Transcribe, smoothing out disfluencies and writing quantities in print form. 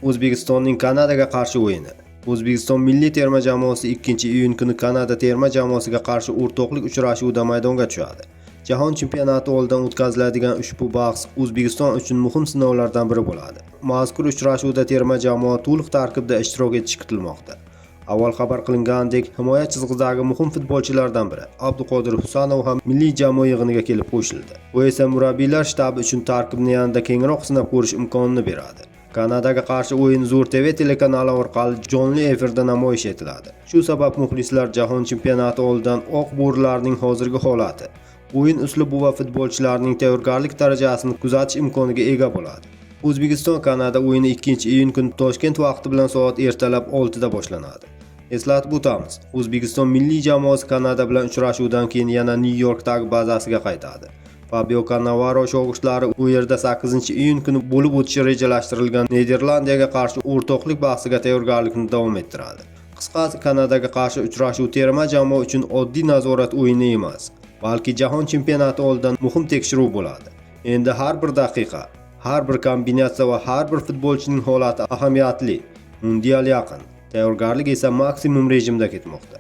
O'zbekistonning Kanadaga qarshi o'yini. O'zbekiston milliy terma jamoasi 2-iyun kuni Kanada terma jamoasiga qarshi o'rtoqlik uchrashuvida maydonga tushadi. Jahon chempionati oldidan o'tkaziladigan ushbu bahs O'zbekiston uchun muhim sinovlardan biri bo'ladi. Mazkur uchrashuvda terma jamoa to'liq tarkibda ishtirok etishi kutilmoqda. Avval xabar qilinganidek, himoya chizig'idagi muhim futbolchilardan biri Abduqodir Husanov ham milliy jamoa yig'iniga kelib qo'shildi. Bu esa murabbiylar shtabi uchun tarkibni yanada kengroq sinab ko'rish imkonini beradi. Kanadaga qarshi o'yin Zo'r TV telekanali orqali jonli efirda namoyish etiladi. Shu sabab muxlislar Jahon chempionati oldidan oq bo'rilarning hozirgi holati, o'yin uslubi va futbolchilarning tayyorgarlik darajasini kuzatish imkoniga ega bo'ladi. O'zbekiston-Kanada o'yini 2-iyun kuni Toshkent vaqti bilan soat ertalab 6 da boshlanadi. Eslatib o'tamiz, O'zbekiston milliy jamoasi Kanada bilan uchrashuvdan keyin yana Nyu-Yorkdagi bazasiga qaytadi. Fabio Cannavaro shogirdlari u yerda 8-iyun kuni bo'lib o'tishi rejalashtirilgan Niderlandiyaga qarshi o'rtoqlik bahsiga tayyorgarlikni davom ettiradi. Qisqasi, Kanadaga qarshi uchrashuv terma jamoa uchun oddiy nazorat o'yini emas, balki jahon chempionati oldidan muhim tekshiruv bo'ladi. Endi har bir daqiqa, har bir kombinatsiya va har bir futbolchining holati ahamiyatli. Mundial yaqin, tayyorgarlik esa maksimum rejimda ketmoqda.